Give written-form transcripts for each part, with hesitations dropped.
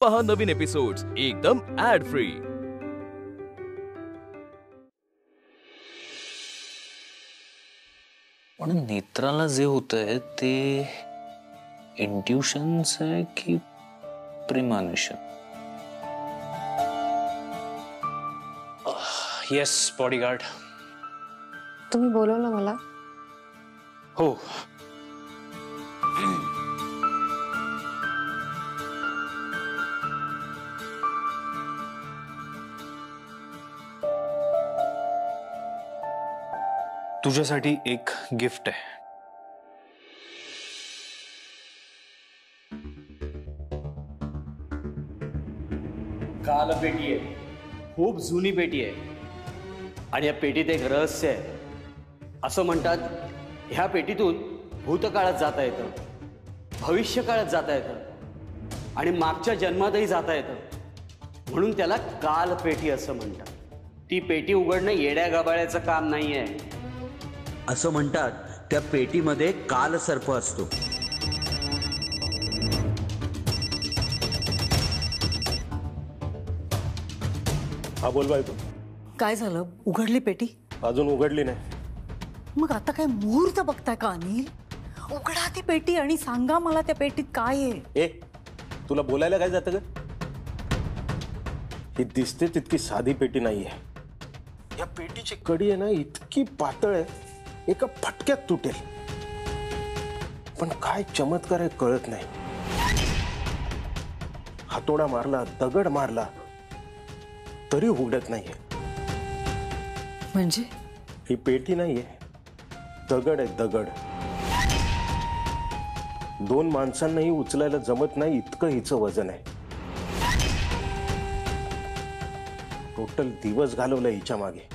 पहा नवीन एपिसोड्स एकदम add free. पण नेत्राला जे होतंय ते इंट्युशन्स आहे की प्रिमॉनिशन? Yes bodyguard. तुम्ही बोलवलं मला? हो। तुझ्यासाठी एक गिफ्ट आहे। काल पेटी आहे, खूप जुनी पेटी आहे आणि या पेटीत एक रहस्य आहे। असं म्हणतात ह्या पेटीतून भूतकाळात जाता येतं, भविष्य काळात जाता येतं आणि मागच्या जन्मातही जाता येतं, म्हणून त्याला काल पेटी असं म्हणतात। ती पेटी उघडणं येड्या गबाळ्याचं काम नाहीये। असं म्हणतात त्या पेटीमध्ये कालसर्प असतो। हा बोल बायको। काय झालं? उघडली पेटी? अजून उघडली नाही। मग आता काय मुहूर्त बघताय का अनिल? उघडा ती पेटी आणि सांगा मला त्या पेटीत काय आहे। ए तुला बोलायला काय जातं ग? ही दिसते तितकी साधी पेटी नाहीये। या पेटीची कडी आहे ना इतकी पातळ आहे, एका फटक्यात तुटेल। पण काय चमत्कार आहे कळत नाही। हातोडा मारला, दगड मारला तरी उघडत नाहीये। म्हणजे ही पेटी नाहीये, दगड आहे दगड। दोन माणसांनाही उचलायला जमत नाही इतकं हिचं वजन आहे। टोटल दिवस घालवला हिच्या मागे,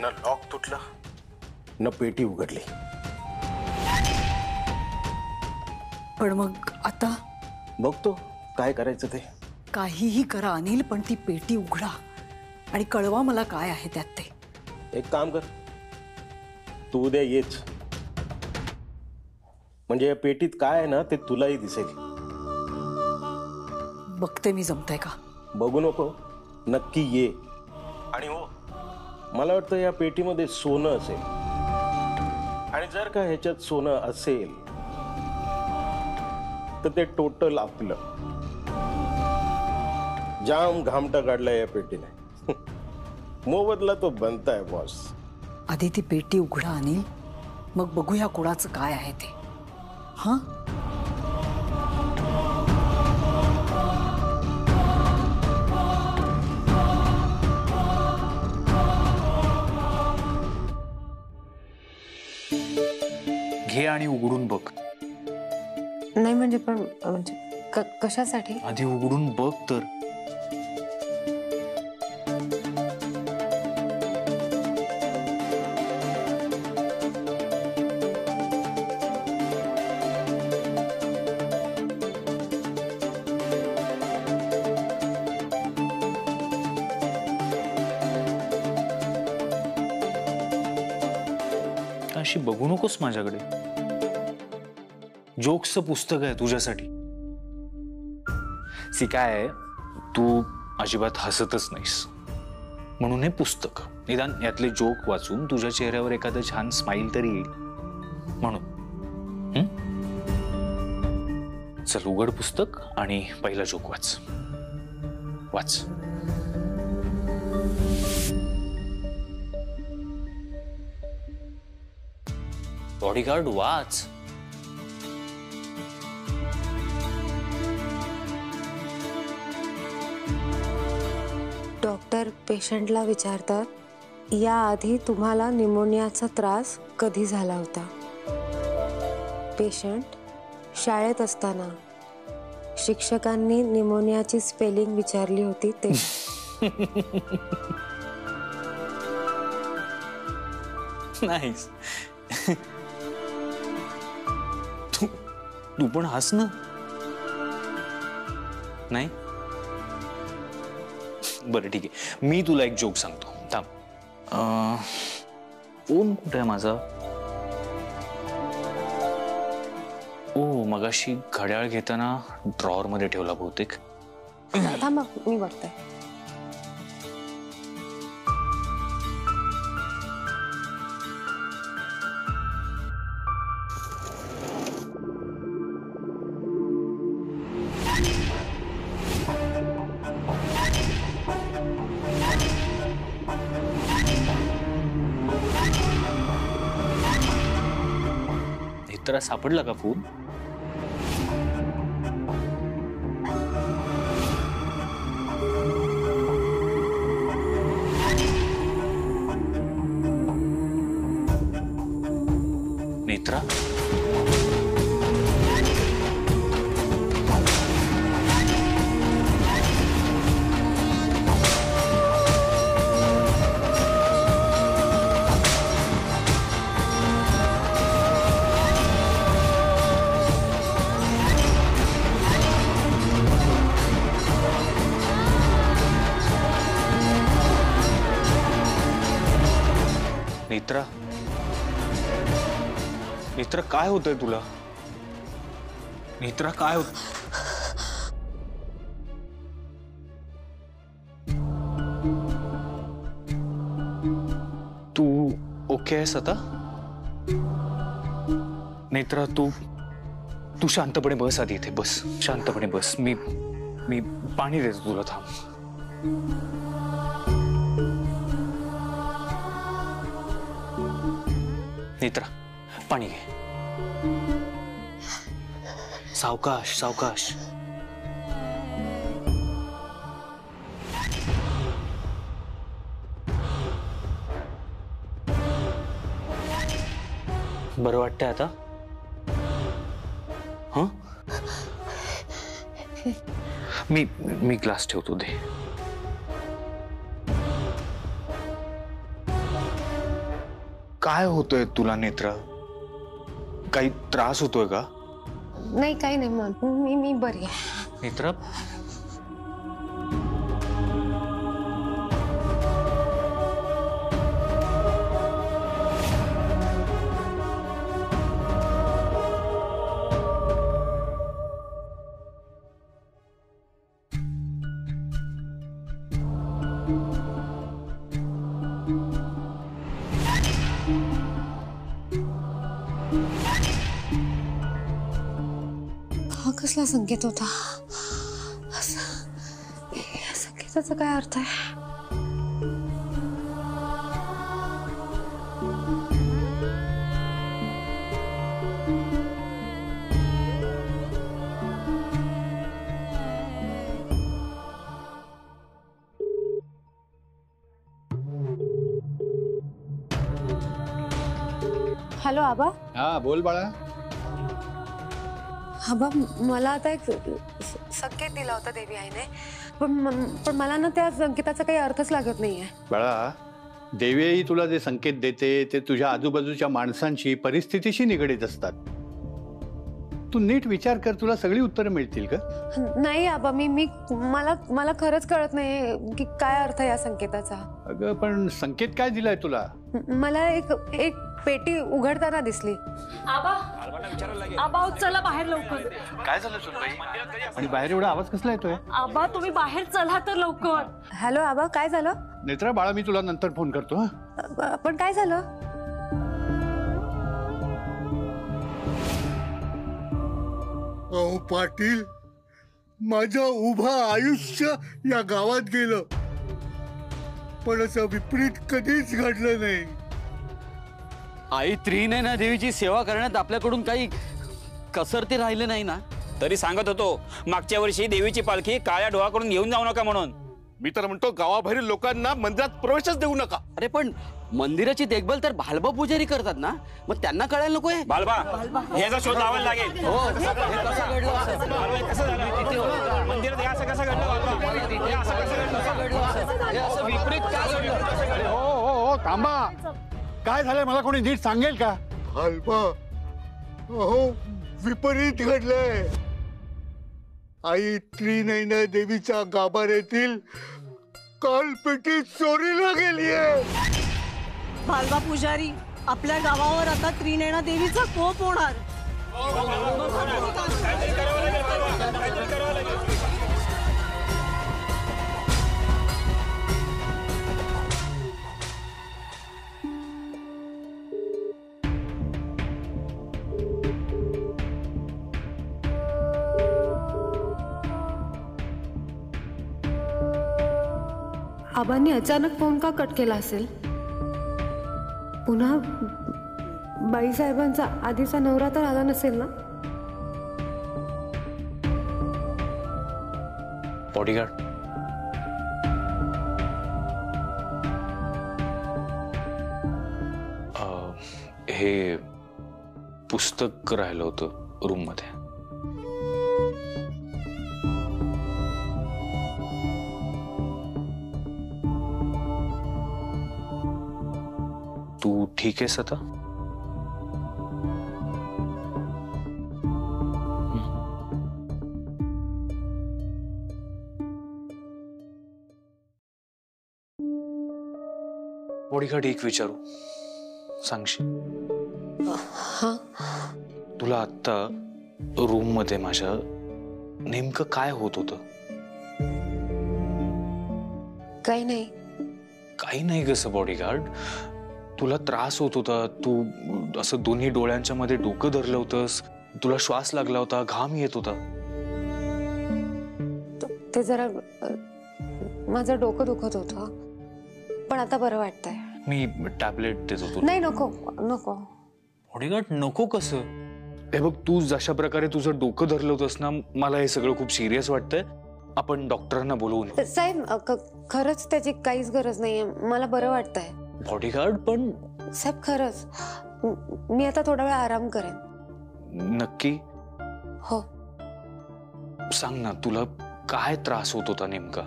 न लॉक तुटलं न पेटी उघडली। पण मग आता बघतो काय करायचं ते। काहीही करा अनिल, पण ती पेटी उघडा आणि कळवा मला काय आहे त्यात ते। एक काम कर, तू उद्या येच, म्हणजे या पेटीत काय आहे ना ते तुलाही दिसेल। बघते मी जमतंय का। बघू नको, नक्की ये। आणि हो, मला वाटतं या पेटीमध्ये सोनं असेल, आणि जर का ह्याच्यात सोनं असेल तर ते टोटल आपलं। जाम घामटा काढलाय या पेटीने। मोबदला तो बनताय बॉस। आधी ती पेटी उघडा अनिल, मग बघूया कोणाचं काय आहे ते। हा घे आणि उघडून बघ। नाही म्हणजे पण म्हणजे कशासाठी? आधी उघडून बघ तर। अशी बघू नकोस माझ्याकडे। जोक्सचं पुस्तक आहे तुझ्यासाठी। सी काय आहे, तू अजिबात हसतच नाहीस, म्हणून हे पुस्तक, निदान यातले जोक वाचून तुझ्या चेहऱ्यावर एखादं छान स्माइल तरी येईल म्हणून। चल उघड पुस्तक आणि पहिला जोक वाच। वाच। बॉडीगार्ड वाच। डॉक्टर पेशंटला विचारतात, याआधी तुम्हाला निमोनियाचा त्रास कधी झाला होता? पेशंट, शाळेत असताना शिक्षकांनी निमोनियाची स्पेलिंग विचारली होती ते। नाईस। तू पण हस ना। नाही बरं ठीक आहे, मी तुला एक जोक सांगतो, थांब। फोन कुठे आहे माझा? ओ मगाशी घड्याळ घेताना ड्रॉअर मध्ये ठेवला बहुतेक। थांबा मी बघते. नेत्रा सापडला का फोन? नेत्रा नेत्रा नेत्रा काय होतंय तुला? नेत्रा काय होत? तू ओके आहेस आता? नेत्रा तू शांतपणे बस आधी इथे बस. शांतपणे बस. मी पाणी देतो तुला. थांब. नेत्रा पाणी घे. सावकाश सावकाश. बरं वाटतंय आता? हं? मी ग्लास ठेवतो. दे. काय होतंय तुला नेत्रा? काही त्रास होतोय का? नाही काही नाही मग मी बरी आहे. नेत्रा हा कसला संकेत होता? या संकेताचा काय अर्थ आहे? हॅलो आबा. हा बोल बाळा. आबा मला आता एक संकेत दिला होता देवी आईने, पण मला ना त्या संकेताचा काही अर्थच लागत नाहीये. बाळा, देवी आई तुला जे संकेत देते ते तुझ्या आजूबाजूच्या माणसांशी परिस्थितीशी निगडीत असतात. तू नीट विचार कर, तुला सगळी उत्तरं मिळतील का? नाही आबा मला खरंच कळत नाही की काय अर्थ आहे या संकेताचा. अगं पण संकेत काय दिलाय तुला? मला एक पेटी उघडताना दिसली. आबा चला बाहेर लवकर. काय झालं सुनबाई? आणि बाहेर एवढा आवाज कसला येतोय? आबा तुम्ही बाहेर चला तर लवकर. हॅलो आबा काय झालं? नेत्रा बाळा, मी तुला नंतर फोन करतो. हा पण काय झालं? अहो पाटील, माझं उभं आयुष्य या गावात गेलं, पण असं विपरीत कधीच घडलं नाही. आई त्रिनयना देवीची सेवा करण्यात आपल्याकडून काही कसरती राहिले नाही ना? तरी सांगत होतो मागच्या वर्षी देवीची पालखी काळ्या ढोळाकडून घेऊन जाऊ नका म्हणून. मी तर म्हणतो गावाबाहेरील लोकांना मंदिरात प्रवेशच देऊ नका. अरे पण मंदिराची देखभाल तर भालबा पुजारी करतात ना, मग त्यांना कळायला नकोय? बालबा ह्याचा शोध लावायला लागेल. हो हे कसं घडलं असं? बालबा, कसं झालं? मंदिरात हे असं कसं घडलं बालबा? हे असं कसं घडलं? हे असं विपरीत का घडलं? हो थांबा. काय झालंय मला कोणी नीट सांगेल का? हलपा, अहो विपरीत घडलंय. आई त्रिनयना देवीच्या गाभाऱ्यातील कालपेटी चोरीला गेलीये. भालबा पुजारी, आपल्या गावावर आता त्रिनयना देवीचा कोप होणार. आबांनी अचानक फोन का कट केला असेल? पुन्हा बाईसाहेबांचा आधीचा नवरा तर आला नसेल ना? बॉडीगार्ड, हे पुस्तक राहिलं होतं रूम मध्ये. तू ठीक आहेस आता? बॉडीगार्ड, एक विचारू, सांगशील? हा, तुला आत्ता रूम मध्ये माझ्या नेमकं काय होत होतं? काही नाही. काही नाही कसं बॉडीगार्ड? तुला त्रास होत होता, तू असं दोन्ही डोळ्यांच्या मध्ये डोकं धरलं होतंस, तुला श्वास लागला होता, घाम येत होता. ते जरा माझं डोकं दुखत होतं, पण आता बरं वाटतंय. मी टॅबलेट देतो तुला. नाही, नको नको. बॉडीगार्ड, नको कसं? हे बघ, तू जशा प्रकारे तुझं डोकं धरलं होतंस ना, मला हे सगळं खूप सिरियस वाटतंय. आपण डॉक्टरांना बोलवून. साहेब, खरंच त्याची काहीच गरज नाहीये, मला बरं वाटतंय. बॉडीगार्ड, पण साहेब खरंच मी आता थोडा वेळ आराम करेन. नक्की? हो. सांग ना, तुला काय त्रास होत होता नेमका?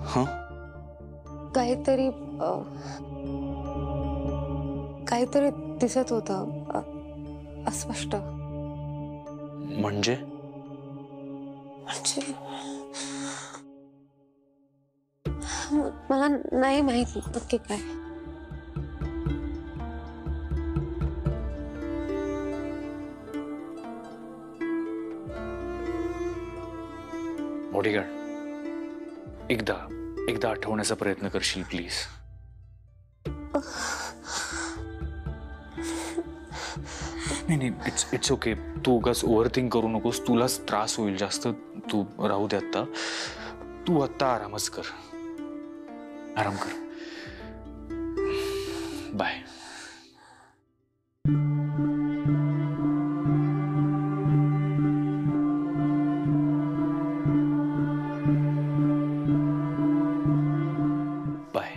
हा, काहीतरी दिसत होतं अस्पष्ट. म्हणजे मला नाही माहिती नक्की काय. बॉडीगार्ड, एकदा आठवण्याचा प्रयत्न करशील प्लीज? नाही, इट्स ओके. तू उगाच ओव्हरथिंक करू नकोस, तुलाच त्रास होईल जास्त. तू राहू दे आता. तू आता आरामच कर, आराम कर. बाय. बाय.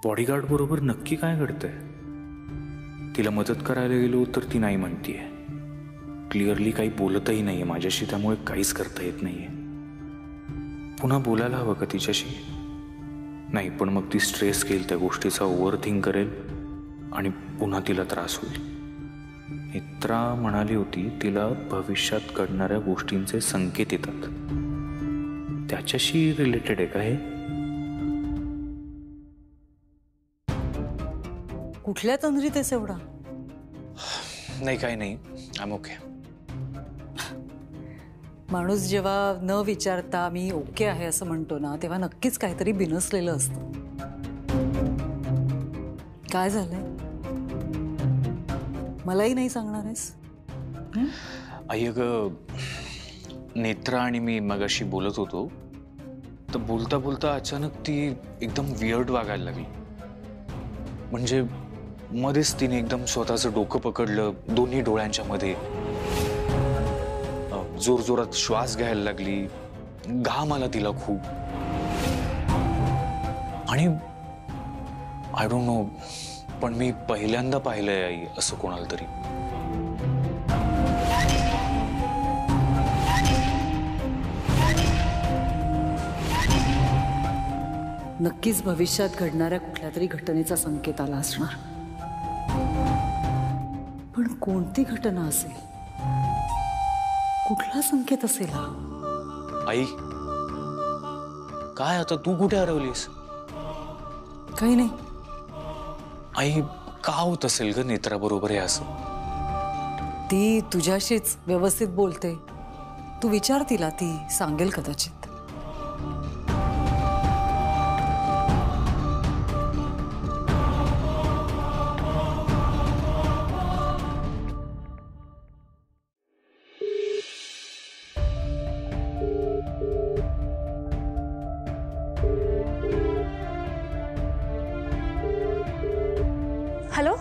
बॉडीगार्ड बरोबर नक्की काय घडतंय? तिला मदत करायला गेलो तर ती नाही म्हणतीये. क्लिअरली काही बोलतही नाहीये माझ्याशी, त्यामुळे काहीच करता येत नाहीये. पुन्हा बोलायला हवं का तिच्याशी? नाही, पण मग ती स्ट्रेस घेईल, त्या गोष्टीचा ओव्हरथिंक करेल आणि पुन्हा तिला त्रास होईल. मित्रा म्हणाली होती तिला भविष्यात घडणाऱ्या गोष्टींचे संकेत येतात. त्याच्याशी रिलेटेड आहे का हे? कुठल्या तंद्रीत आहेस एवढा? नाही, काही नाही, आय एम ओके. माणूस जेव्हा न विचारता मी ओके आहे असं म्हणतो ना, तेव्हा नक्कीच काहीतरी बिनसलेलं असतं. काय झालंय? मलाही नाही सांगणार आहेस? आई, अगं, नेत्रा आणि मी मगाशी बोलत होतो, तर बोलता बोलता अचानक ती एकदम वियर्ड वागायला लागली. म्हणजे मध्येच तिने एकदम स्वतःचं डोकं पकडलं, दोन्ही डोळ्यांच्या मध्ये जोरजोरात श्वास घ्यायला लागली, घाम आला तिला खूप. आणि आय डोंट नो, पण मी पहिल्यांदा पाहिलंय आई असं कोणाला तरी. नक्कीच भविष्यात घडणाऱ्या कुठल्या तरी घटनेचा संकेत आला असणार. पण कोणती घटना असेल? कुठला संकेत असेल हा? आई, काय आता तू कुठे हरवलीस? काही नाही. आई, का होत असेल ग नेत्रा बरोबर हे असं? ती तुझ्याशीच व्यवस्थित बोलते, तू विचार तिला, ती सांगेल कदाचित. हॅलो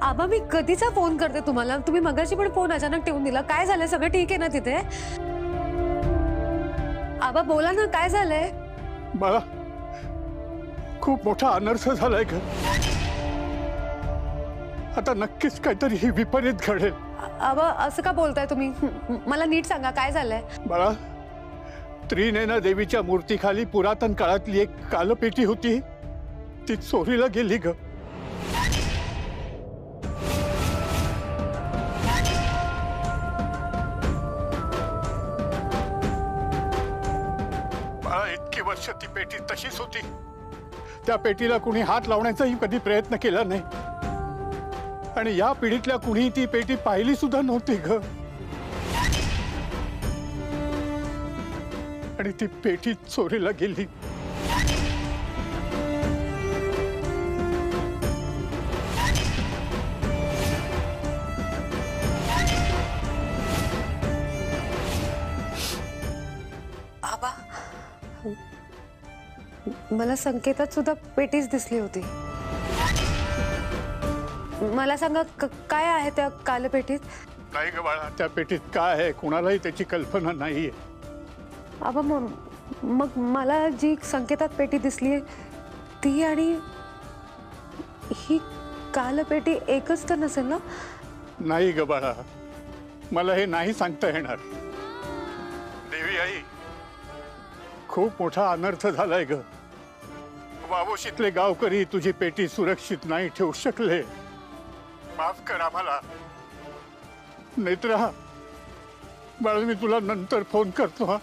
आबा, मी कधीचा फोन करते तुम्हाला. तुम्ही मगाशी पण फोन अचानक ठेवून दिला. काय झालं? सगळं ठीक आहे ना तिथे? आबा बोला ना, काय झालंय? मला खूप मोठा अनर्थ झालाय ग. आता नक्कीच काहीतरी ही विपरीत घडेल. आबा असं का बोलताय तुम्ही? मला नीट सांगा काय झालंय. मला त्रिनयना देवीच्या मूर्तीखाली पुरातन काळातली एक कालपेटी होती, ती चोरीला गेली ग. इतकी वर्ष ती पेटी तशीच होती. त्या पेटीला कुणी हात लावण्याचाही कधी प्रयत्न केला नाही आणि या पिढीतल्या कुणी ती पेटी पाहिली सुद्धा नव्हती ग. आणि ती पेटी चोरीला गेली. आबा मला संकेतात सुद्धा पेटीच दिसली होती. मला सांगा काय आहे त्या कालपेटीत? नाही ग बाळा, त्या पेटीत काय आहे कुणालाही त्याची कल्पना नाहीये. आबा मग मला जी संकेतात पेटी दिसली ती आणि ही कालपेटी एकच तर नसेल ना? नाही ग बाळा, मला हे नाही सांगता येणार. देवी आई, खूप मोठा अनर्थ झालाय ग. वावोशीतले गावकरी तुझी पेटी सुरक्षित नाही ठेवू शकले. माफ कर आम्हाला. नेत्रा बाळा, मी तुला नंतर फोन करतो. हा,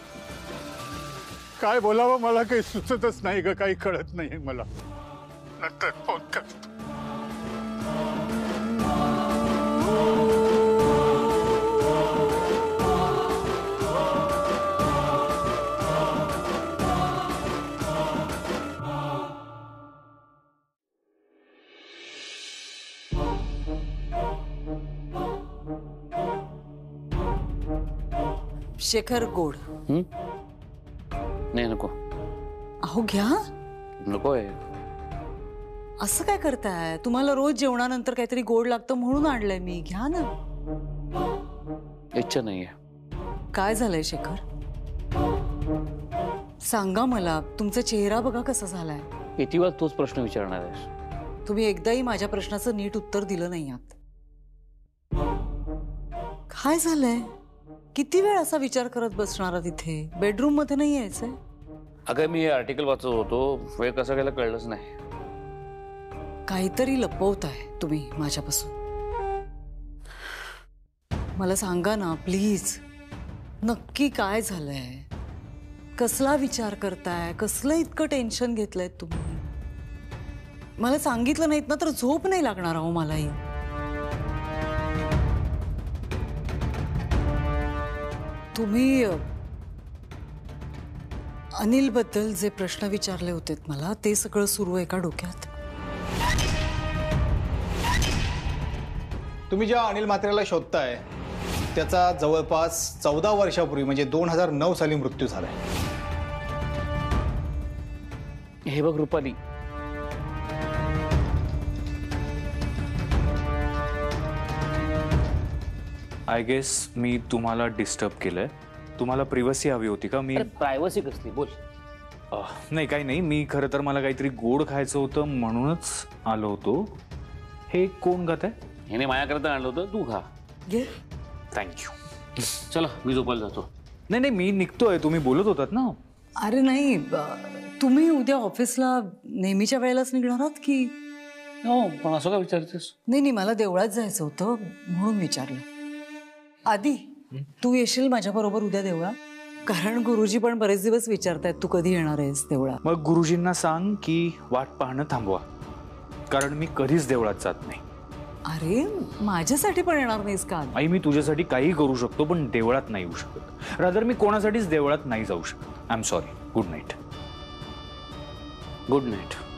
काय बोलावं मला काही सुचतच नाही ग, काही कळत नाही मला. नंतर फोन करतो. शेखर गोड. नाही नको. अहो घ्या. नको आहे. असं काय करताय? तुम्हाला रोज जेवणानंतर काहीतरी गोड लागतं म्हणून आणलंय मी. घ्या ना. इच्छा नाहीये. काय झालंय शेखर? सांगा मला. तुमचा चेहरा बघा कसा झालाय. किती वेळा तोच प्रश्न विचारणार आहेस? तुम्ही एकदाही माझ्या प्रश्नाचं नीट उत्तर दिलं नाही आहात. काय झालंय? किती वेळ असा विचार करत बसणार तिथे? बेडरूम मध्ये नाही यायचंय? अगं मी आर्टिकल वाचत होतो, वेळ कसा गेला कळलंच नाही. काहीतरी लपवताय तुम्ही माझ्यापासून. मला सांगा ना प्लीज, नक्की काय झालंय? कसला विचार करताय? कसलं इतकं टेन्शन घेतलंय तुम्ही? मला सांगितलं नाहीत ना तर झोप नाही लागणार अहो मलाही. तुम्ही अनिल बद्दल जे प्रश्न विचारले होते मला, ते सगळं सुरू आहे का डोक्यात? तुम्ही ज्या अनिल म्हात्रेला शोधताय त्याचा जवळपास 14 वर्षापूर्वी म्हणजे 2009 साली मृत्यू झालाय. हे बघ रुपाली, आय गेस मी तुम्हाला डिस्टर्ब केलंय. तुम्हाला प्रिव्हसी हवी होती का? मी प्रायव्हसी कसली? बोल. नाही काही नाही, मी खरं तर मला काहीतरी गोड खायचं होतं म्हणूनच आलो होतो. हे कोण खात आहे? ह्याने माझ्याकरता आणलं होतं, तू खा. थँक्यू. चला मी झोपायला जातो. नाही नाही मी निघतोय, तुम्ही बोलत होतात ना. अरे नाही, तुम्ही उद्या ऑफिसला नेहमीच्या वेळेलाच निघणार आहात की? हो, पण असं का विचारतेस? नाही नाही, मला देवळात जायचं होतं म्हणून विचारलं. आधी तू येशील माझ्याबरोबर उद्या देवळात? कारण गुरुजी पण बरेच दिवस विचारतायत तू कधी येणार आहेस देवळात. मग गुरुजींना सांग की वाट पाहणं थांबवा, कारण मी कधीच देवळात जात नाही. अरे माझ्यासाठी पण येणार नाहीस का? आई मी तुझ्यासाठी काही करू शकतो पण देवळात नाही येऊ शकत. रादर मी कोणासाठीच देवळात नाही जाऊ शकत. I am sorry. Good night. Good night.